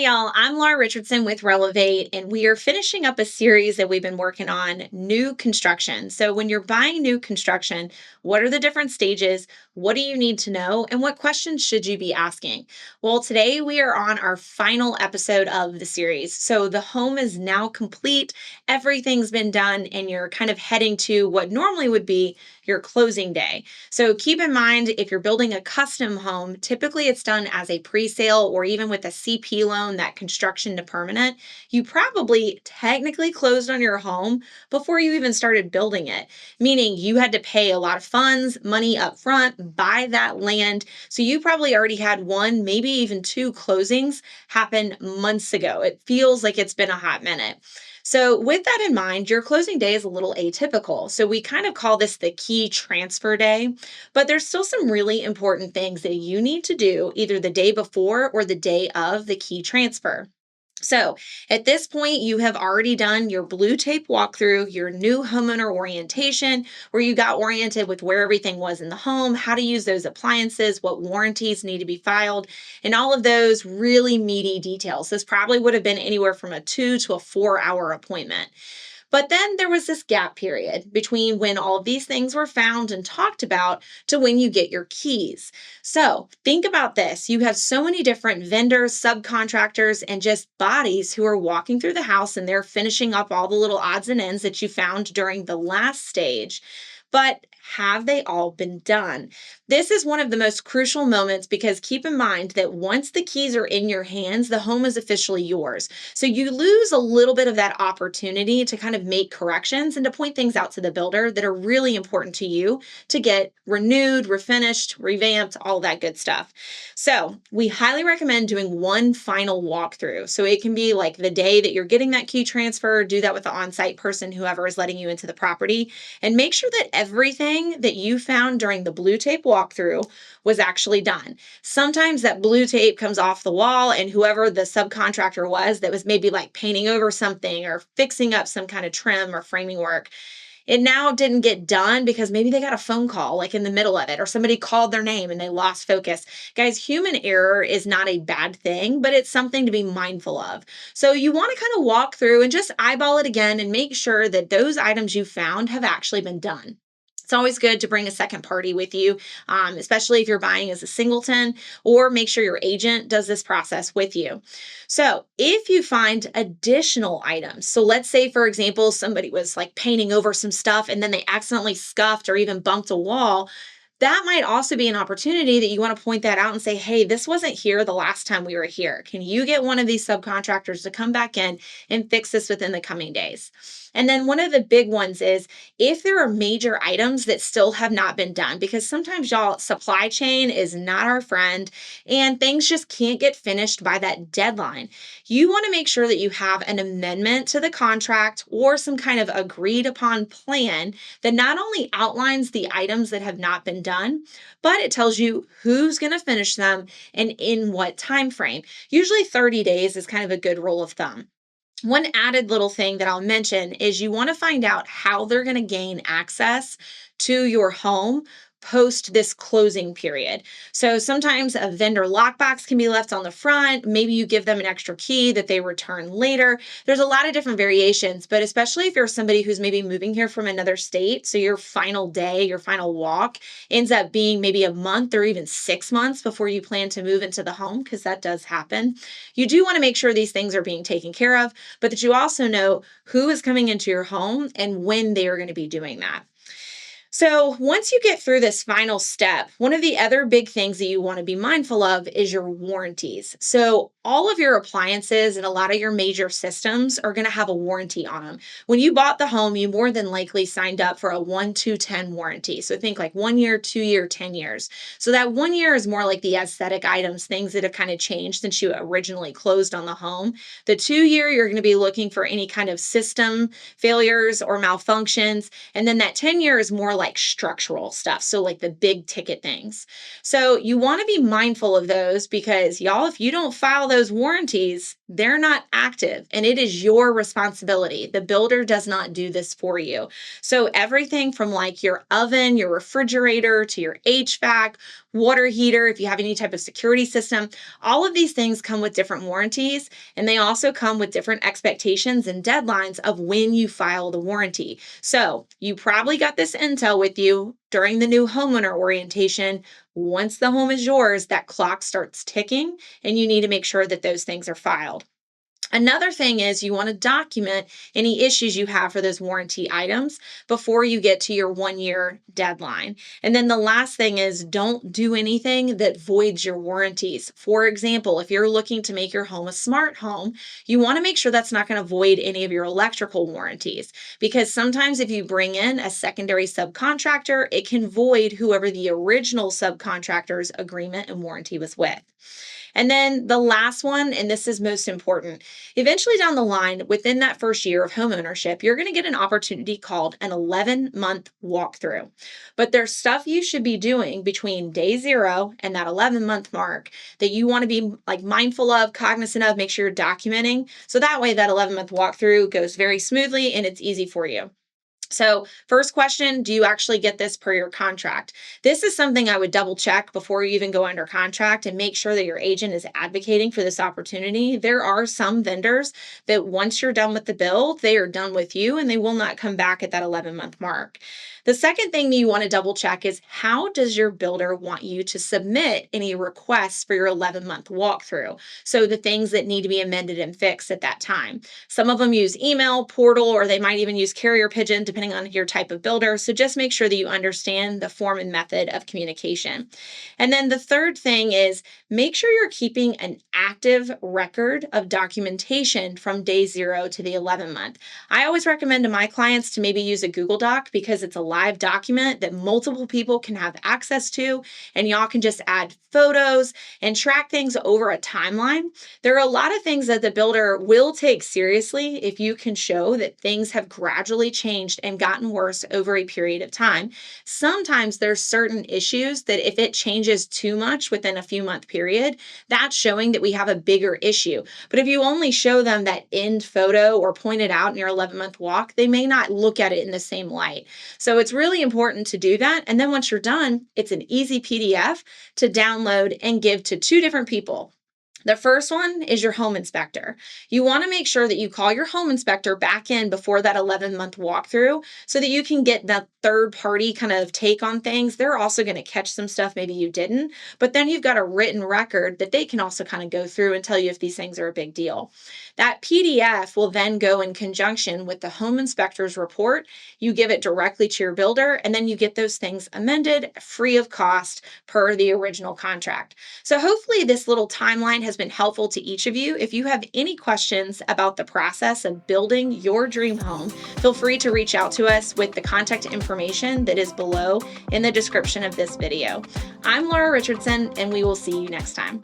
Hey y'all, I'm Laura Richardson with Relevate, and we are finishing up a series that we've been working on new construction. So, when you're buying new construction, what are the different stages? What do you need to know? And what questions should you be asking? Well, today we are on our final episode of the series. So, the home is now complete, everything's been done, and you're kind of heading to what normally would be your closing day. So keep in mind, if you're building a custom home, typically it's done as a pre-sale or even with a CP loan, that construction to permanent. You probably technically closed on your home before you even started building it, meaning you had to pay a lot of funds, money up front, buy that land. So you probably already had one, maybe even two closings happen months ago. It feels like it's been a hot minute. So, with that in mind, your closing day is a little atypical. So, we kind of call this the key transfer day, but there's still some really important things that you need to do either the day before or the day of the key transfer. So at this point, you have already done your blue tape walkthrough, your new homeowner orientation, where you got oriented with where everything was in the home, how to use those appliances, what warranties need to be filed, and all of those really meaty details. This probably would have been anywhere from a 2 to 4 hour appointment. But then there was this gap period between when all of these things were found and talked about to when you get your keys. So think about this. You have so many different vendors, subcontractors, and just bodies who are walking through the house and they're finishing up all the little odds and ends that you found during the last stage. But have they all been done? This is one of the most crucial moments because keep in mind that once the keys are in your hands, the home is officially yours. So you lose a little bit of that opportunity to kind of make corrections and to point things out to the builder that are really important to you to get renewed, refinished, revamped, all that good stuff. So we highly recommend doing one final walkthrough. So it can be like the day that you're getting that key transfer, do that with the on-site person, whoever is letting you into the property, and make sure that everything that you found during the blue tape walkthrough was actually done. Sometimes that blue tape comes off the wall, and whoever the subcontractor was that was maybe like painting over something or fixing up some kind of trim or framing work, it now didn't get done because maybe they got a phone call like in the middle of it, or somebody called their name and they lost focus. Guys, human error is not a bad thing, but it's something to be mindful of. So you want to kind of walk through and just eyeball it again and make sure that those items you found have actually been done. It's always good to bring a second party with you, especially if you're buying as a singleton, or make sure your agent does this process with you. So, if you find additional items, so let's say, for example, somebody was like painting over some stuff and then they accidentally scuffed or even bumped a wall, that might also be an opportunity that you want to point that out and say, hey, this wasn't here the last time we were here. Can you get one of these subcontractors to come back in and fix this within the coming days? And then one of the big ones is if there are major items that still have not been done, because sometimes y'all, supply chain is not our friend and things just can't get finished by that deadline. You want to make sure that you have an amendment to the contract or some kind of agreed upon plan that not only outlines the items that have not been done, but it tells you who's going to finish them and in what time frame. Usually 30 days is kind of a good rule of thumb. One added little thing that I'll mention is you want to find out how they're going to gain access to your home post this closing period. So sometimes a vendor lockbox can be left on the front. Maybe you give them an extra key that they return later. There's a lot of different variations, but especially if you're somebody who's maybe moving here from another state, so your final day, your final walk ends up being maybe a month or even 6 months before you plan to move into the home, because that does happen. You do want to make sure these things are being taken care of, but that you also know who is coming into your home and when they are going to be doing that. So, once you get through this final step, one of the other big things that you want to be mindful of is your warranties. So, all of your appliances and a lot of your major systems are going to have a warranty on them. When you bought the home, you more than likely signed up for a 1, 2, 10 warranty. So, think like 1 year, 2 year, 10 years. So, that 1 year is more like the aesthetic items, things that have kind of changed since you originally closed on the home. The 2 year, you're going to be looking for any kind of system failures or malfunctions. And then that 10 year is more like structural stuff. So like the big ticket things. So you want to be mindful of those because y'all, if you don't file those warranties, they're not active and it is your responsibility. The builder does not do this for you. So everything from like your oven, your refrigerator to your HVAC, water heater, if you have any type of security system. All of these things come with different warranties, and they also come with different expectations and deadlines of when you file the warranty. So you probably got this intel with you during the new homeowner orientation. Once the home is yours, that clock starts ticking, and you need to make sure that those things are filed. Another thing is you want to document any issues you have for those warranty items before you get to your 1 year deadline. And then the last thing is don't do anything that voids your warranties. For example, if you're looking to make your home a smart home, you want to make sure that's not going to void any of your electrical warranties, because sometimes if you bring in a secondary subcontractor, it can void whoever the original subcontractor's agreement and warranty was with. And then the last one, and this is most important, eventually down the line, within that first year of home ownership, you're going to get an opportunity called an 11-month walkthrough. But there's stuff you should be doing between day 0 and that 11-month mark that you want to be like mindful of, cognizant of, make sure you're documenting. So that way that 11-month walkthrough goes very smoothly and it's easy for you. So, first question, do you actually get this per your contract? This is something I would double check before you even go under contract and make sure that your agent is advocating for this opportunity. There are some vendors that once you're done with the bill, they are done with you and they will not come back at that 11-month mark. The second thing that you want to double check is how does your builder want you to submit any requests for your 11-month walkthrough? So, the things that need to be amended and fixed at that time. Some of them use email, portal, or they might even use carrier pigeon, depending on your type of builder. So just make sure that you understand the form and method of communication. And then the third thing is make sure you're keeping an active record of documentation from day 0 to the 11th month. I always recommend to my clients to maybe use a Google Doc because it's a live document that multiple people can have access to, and y'all can just add photos and track things over a timeline. There are a lot of things that the builder will take seriously if you can show that things have gradually changed and gotten worse over a period of time. Sometimes there's certain issues that if it changes too much within a few month period, that's showing that we have a bigger issue. But if you only show them that end photo or point it out in your 11-month walk, they may not look at it in the same light. So it's really important to do that. And then once you're done, it's an easy PDF to download and give to 2 different people. The first one is your home inspector. You want to make sure that you call your home inspector back in before that 11-month walkthrough so that you can get that third party kind of take on things. They're also going to catch some stuff maybe you didn't, but then you've got a written record that they can also kind of go through and tell you if these things are a big deal. That PDF will then go in conjunction with the home inspector's report. You give it directly to your builder, and then you get those things amended free of cost per the original contract. So hopefully this little timeline has been helpful to each of you. If you have any questions about the process of building your dream home, feel free to reach out to us with the contact information that is below in the description of this video. I'm Laura Richardson, and we will see you next time.